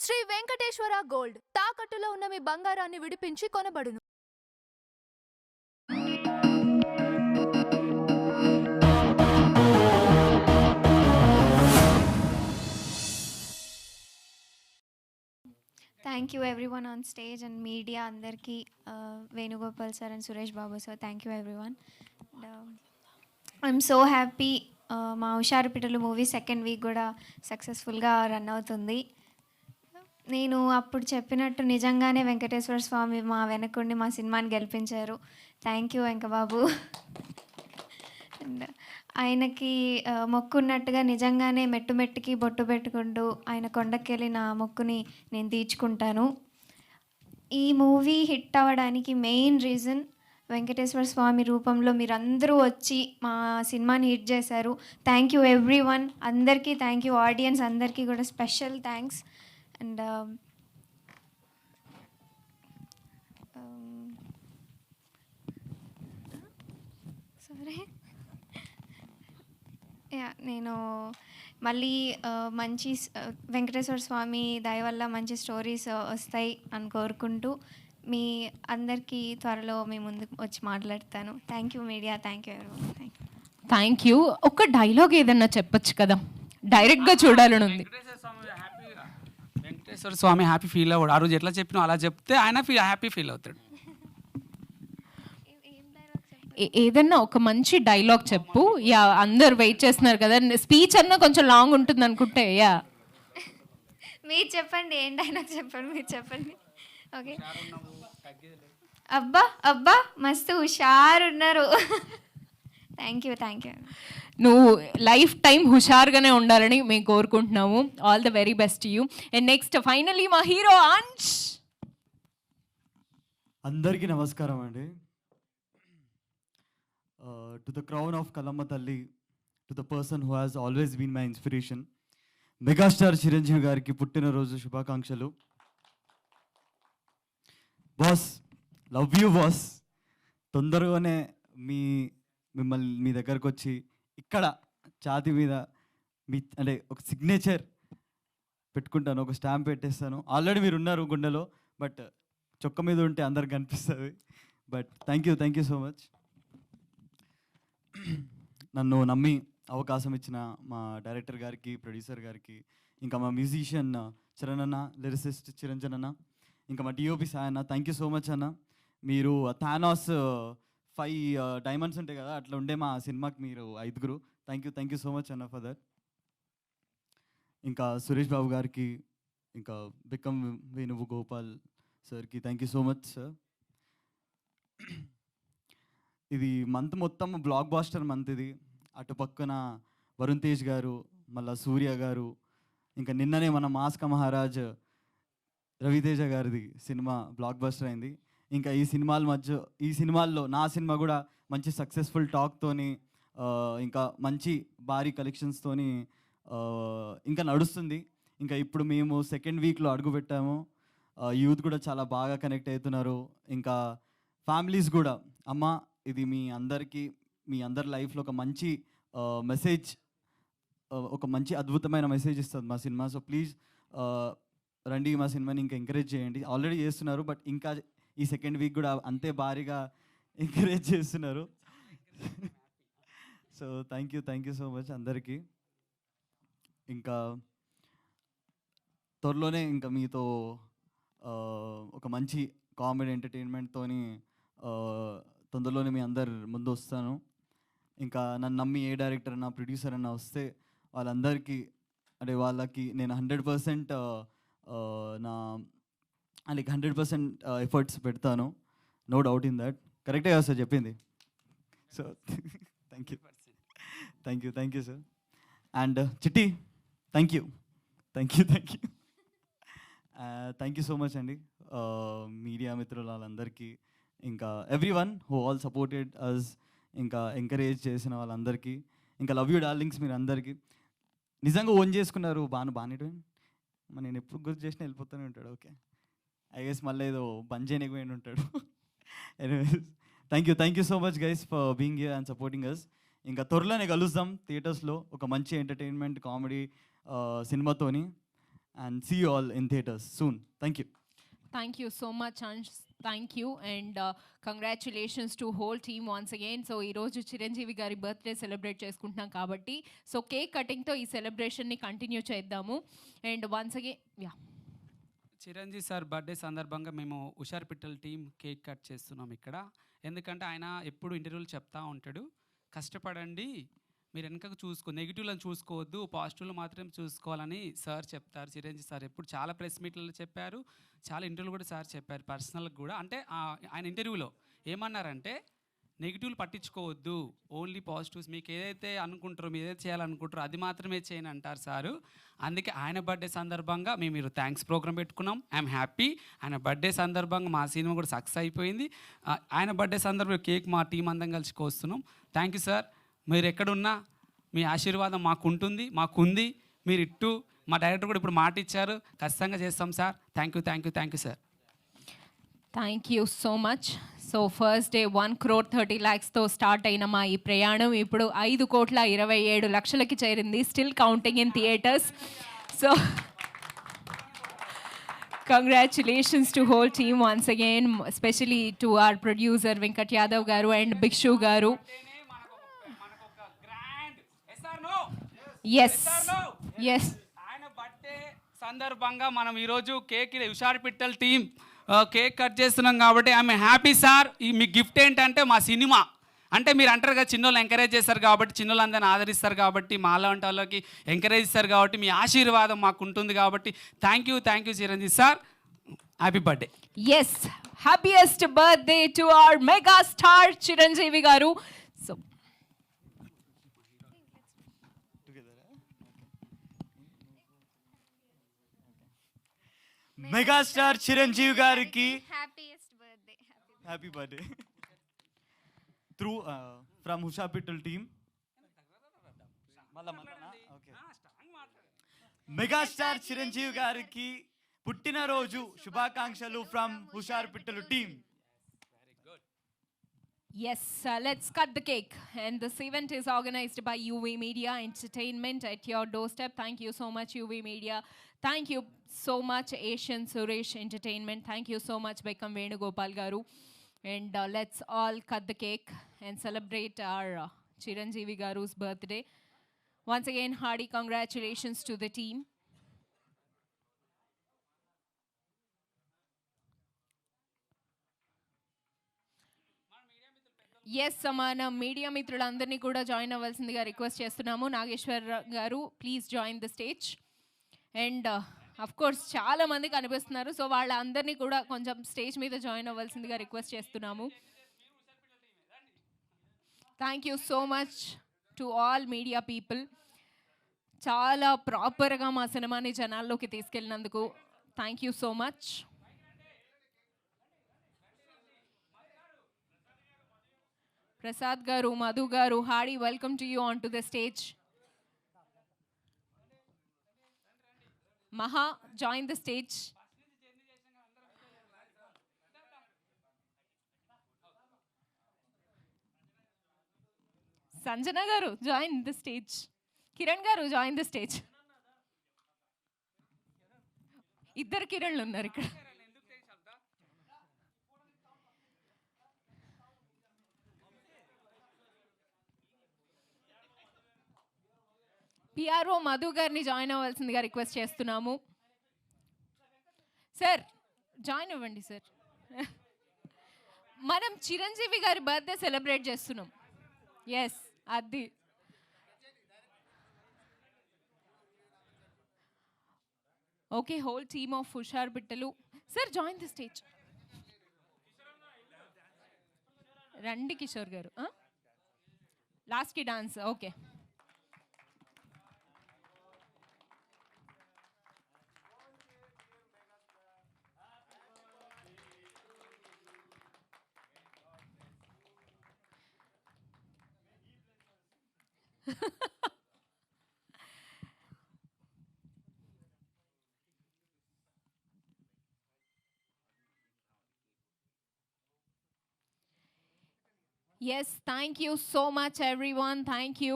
Shri Venkateswara gold తాకట్టులో ఉన్న మీ బంగారాన్ని విడిపించి కొనబడును. Thank you everyone on stage and media andarki Venugopal sir and Suresh Babu sir, thank you everyone. I'm so happy మా హుషారు పిట్టలు మూవీ సెకండ్ వీక్ కూడా సక్సెస్ఫుల్గా రన్ అవుతుంది. నేను అప్పుడు చెప్పినట్టు నిజంగానే వెంకటేశ్వర స్వామి మా వెనకుండి మా సినిమాని గెలిపించారు. Thank you వెంకబాబు. అండ్ ఆయనకి మొక్కున్నట్టుగా నిజంగానే మెట్టు మెట్టుకి బొట్టు పెట్టుకుంటూ ఆయన కొండకెళ్ళి నా మొక్కుని నేను తీర్చుకుంటాను. ఈ మూవీ హిట్ అవ్వడానికి మెయిన్ రీజన్ వెంకటేశ్వర స్వామి రూపంలో మీరందరూ వచ్చి మా సినిమాని హిట్ చేశారు. థ్యాంక్ యూ ఎవ్రీ వన్, అందరికీ థ్యాంక్ యూ. ఆడియన్స్ అందరికీ కూడా స్పెషల్ థ్యాంక్స్. అండ్ సరే నేను మళ్ళీ మంచి వెంకటేశ్వర స్వామి దయ వల్ల మంచి స్టోరీస్ వస్తాయి అని కోరుకుంటూ మీ అందరికీ త్వరలో మీ ముందుకు వచ్చి మాట్లాడతాను. Thank you media, thank you everyone. Thank you. ఒక డైలాగ్ ఏదన్నా చెప్పొచ్చు కదా, డైరెక్ట్గా చూడాలని ఉంది. వెంకటేశ్వర స్వామి హ్యాపీ ఫీల్ అవ్వడు. ఆ రోజు ఎట్లా చెప్పినా అలా చెప్తే ఆయన హ్యాపీ ఫీల్ అవుతాడు. ఏదన్నా ఒక మంచి డైలాగ్ చెప్పు. యా, అందరు వెయిట్ చేస్తున్నారు కదా, స్పీచ్ అన్నా కొంచెం లాంగ్ ఉంటుంది అనుకుంటే. యా, మీరు చెప్పండి, ఏం డైలాగ్ చెప్పండి, మీరు చెప్పండి. ఓకే. అబ్బా అబ్బా మస్తు హుషారున్నారు. Thank you, thank you. నువ్వు లైఫ్ టైం హుషారుగానే ఉండాలని మేము కోరుకుంటున్నాము. All the very best you. And next finally మా హీరో అంష్. అందరికీ నమస్కారం అండి. To the crown of Kalamma తల్లి, to the person who has always been my inspiration, megastar Chiranjeevi గారికి పుట్టినరోజు శుభాకాంక్షలు. Boss, love you boss. తొందరగానే మిమ్మల్ని మీ దగ్గరకు వచ్చి ఇక్కడ ఛాతీ మీద అంటే ఒక సిగ్నేచర్ పెట్టుకుంటాను, ఒక స్టాంప్ పెట్టేస్తాను. ఆల్రెడీ మీరు ఉన్నారు గుండెలో, బట్ చొక్క మీద ఉంటే అందరికి కనిపిస్తుంది. But thank you so much. నన్ను నమ్మి అవకాశం ఇచ్చిన మా డైరెక్టర్ గారికి, ప్రొడ్యూసర్ గారికి, ఇంకా మా మ్యూజిషియన్ చరణ్ అన్న, లిరిసిస్ట్ చిరంజన్ అన్న, ఇంకా మా డిఓపి సాయి అన్న, థ్యాంక్ యూ సో మచ్ అన్న. మీరు థానాస్ 5 డైమండ్స్ ఉంటాయి కదా, అట్లా ఉండే మా సినిమాకి మీరు 5. థ్యాంక్ యూ సో మచ్ అన్న ఫర్ దట్. ఇంకా సురేష్ బాబు గారికి, ఇంకా బిక్కం వేణుగోపాల్ సార్కి thank you so much sir. ఇది మంత్ మొత్తం బ్లాక్ బాస్టర్ మంత్ ఇది. అటు పక్కన వరుణ్ తేజ్ గారు, మళ్ళీ సూర్య గారు, ఇంకా నిన్ననే మన మాస్క మహారాజ్ రవితేజ గారిది సినిమా బ్లాక్ బస్టర్ అయింది. ఇంకా ఈ సినిమాల్లో నా సినిమా కూడా మంచి సక్సెస్ఫుల్ టాక్తోని, ఇంకా మంచి భారీ కలెక్షన్స్తోని ఇంకా నడుస్తుంది. ఇంకా ఇప్పుడు మేము సెకండ్ వీక్లో అడుగు పెట్టాము. యూత్ కూడా చాలా బాగా కనెక్ట్ అవుతున్నారు. ఇంకా ఫ్యామిలీస్ కూడా, అమ్మ ఇది మీ అందరి లైఫ్లో ఒక మంచి మెసేజ్, ఒక మంచి అద్భుతమైన మెసేజ్ ఇస్తుంది మా సినిమా. సో ప్లీజ్ రండి, మా సినిమాని ఇంకా ఎంకరేజ్ చేయండి. ఆల్రెడీ చేస్తున్నారు, బట్ ఇంకా ఈ సెకండ్ వీక్ కూడా అంతే భారీగా ఎంకరేజ్ చేస్తున్నారు. So thank you so much అందరికీ. ఇంకా త్వరలోనే ఇంకా మీతో ఒక మంచి కామెడీ ఎంటర్టైన్మెంట్తోని తొందరలోనే మీ అందరు ముందు వస్తాను. ఇంకా నన్ను నమ్మి ఏ డైరెక్టర్ అన్నా, ప్రొడ్యూసర్ అన్నా వస్తే వాళ్ళకి నేను 100% నా 100% ఎఫర్ట్స్ పెడతాను. No doubt in that. కరెక్టే కదా సార్ చెప్పింది? So thank you sir. And Chitti, thank you so much అండి. మీడియా మిత్రులు వాళ్ళందరికీ, ఇంకా everyone who all supported us, ఇంకా ఎంకరేజ్ చేసిన వాళ్ళందరికీ, ఇంకా లవ్ యూ డార్లింగ్స్ మీరు అందరికీ. నిజంగా ఓన్ చేసుకున్నారు. బాగానే నేను ఎప్పుడు గుర్తు చేసినా వెళ్ళిపోతూనే ఉంటాడు. ఓకే, ఐ గెస్ మళ్ళీ ఏదో బంద్ చేయలేకపోయి ఉంటాడు. Thank you so much guys for being here and supporting us. ఇంకా త్వరలోనే కలుద్దాం థియేటర్స్లో ఒక మంచి ఎంటర్టైన్మెంట్ కామెడీ సినిమాతోని. and see you all in theaters soon. Thank you. Thank you so much, Ansh. Thank you and congratulations to whole team once again. So ఈరోజు చిరంజీవి గారి birthday celebrate చేసుకుంటున్నాం కాబట్టి సో కేక్ కటింగ్తో ఈ సెలబ్రేషన్ని కంటిన్యూ చేద్దాము and once again yeah Chiranjeevi sir birthday సందర్భంగా మేము హుషార్ పిట్టల్ team cake cut చేస్తున్నాం ఇక్కడ. ఎందుకంటే ఆయన ఎప్పుడు ఇంటర్వ్యూలు చెప్తా ఉంటాడు, కష్టపడండి, మీరు వెనకకు నెగిటివ్లను చూసుకోవద్దు, పాజిటివ్లు మాత్రమే చూసుకోవాలని సార్ చెప్తారు. చిరంజీవి సార్ ఎప్పుడు చాలా ప్రెస్ మీట్లలో చెప్పారు, చాలా ఇంటర్వ్యూలు కూడా సార్ చెప్పారు పర్సనల్గా కూడా. అంటే ఆయన ఇంటర్వ్యూలో ఏమన్నారంటే నెగిటివ్లు పట్టించుకోవద్దు, ఓన్లీ పాజిటివ్స్, మీకు ఏదైతే అనుకుంటారో మీరు ఏదైతే చేయాలనుకుంటారో అది మాత్రమే చేయని అంటారు సారు. అందుకే ఆయన బర్త్డే సందర్భంగా మేము మీరు థ్యాంక్స్ ప్రోగ్రామ్ పెట్టుకున్నాం. I'm happy. ఆయన బర్త్డే సందర్భంగా మా సినిమా కూడా సక్సెస్ అయిపోయింది. ఆయన బర్త్డే సందర్భంగా కేక్ మా టీం అందరం కలిసి కోస్తున్నాం. Thank you sir. మీరు ఎక్కడున్నా మీ ఆశీర్వాదం మాకుంటుంది, మాకుంది. మీరు ఇట్టు మా డైరెక్టర్ కూడా ఇప్పుడు మాట ఇచ్చారు, ఖచ్చితంగా చేస్తాం sir. Thank you sir. Thank you so much. So first day 1,30,00,000తో స్టార్ట్ అయిన మా ఈ ప్రయాణం ఇప్పుడు 5,27,00,000కి చేరింది. Still counting in theatres. సో congratulations to whole team once again, especially to our producer Venkat Yadav garu and Bhikshu garu. Yes. ఆయన బర్త్డే సందర్భంగా మనం ఈరోజు కేక్ హుషార్ పిట్టల్ టీం కేక్ కట్ చేస్తున్నాం కాబట్టి I'm happy sir. Me gift ఏంటంటే మా cinema అంటే మీరు అంటారు కదా చిన్నోళ్ళు ఎంకరేజ్ చేస్తారు కాబట్టి, చిన్నోళ్ళు అందరిని ఆదరిస్తారు కాబట్టి, మాలో వంటి వాళ్ళకి ఎంకరేజ్ ఇస్తారు కాబట్టి, మీ ఆశీర్వాదం మాకు ఉంటుంది కాబట్టి thank you Chiranjeevi sir. Happy birthday. Yes, happiest birthday to our mega star Chiranjeevi garu. So megastar Chiranjeevi గారికి happy birthday through from Hushar Pittal team. Megastar Chiranjeevi గారికి పుట్టినరోజు శుభాకాంక్షలు ఫ్రమ్ హుషార్ పిట్టలు team. yes, let's cut the cake. And this event is organized by UV Media Entertainment at your doorstep. Thank you so much, UV Media. Thank you so much, Asian Suresh Entertainment. Thank you so much, Bekam Venugopal garu. And let's all cut the cake and celebrate our Chiranjeevi garu's birthday. Once again, hearty congratulations to the team. Yes మన media మిత్రులందరినీ కూడా join అవ్వాల్సిందిగా request చేస్తున్నాము. నాగేశ్వర్ గారు please join the stage. And of course చాలా మంది కనిపిస్తున్నారు, so వాళ్ళందరినీ కూడా కొంచెం స్టేజ్ మీద జాయిన్ అవ్వాల్సిందిగా రిక్వెస్ట్ చేస్తున్నాము. Thank you so much to all media people. చాలా ప్రాపర్గా మా సినిమాని జనాల్లోకి తీసుకెళ్ళినందుకు thank you so much. Prasad garu, Madhu garu, hearty welcome to you onto the stage. Maha, join the stage. Sanjana garu, join the stage. Kiran garu, join the stage. Iddar Kiranlu unnaru ikkada. PRO Madhu గారిని join అవ్వాల్సిందిగా request చేస్తున్నాము. Sir join అవ్వండి sir. మనం చిరంజీవి గారి birthday celebrate చేస్తున్నాం. Yes అది okay. Whole team of హుషార్ పిట్టలు sir join the stage. రండి కిషోర్ గారు. లాస్ట్కి dance. Okay. Yes, thank you so much, everyone. Thank you.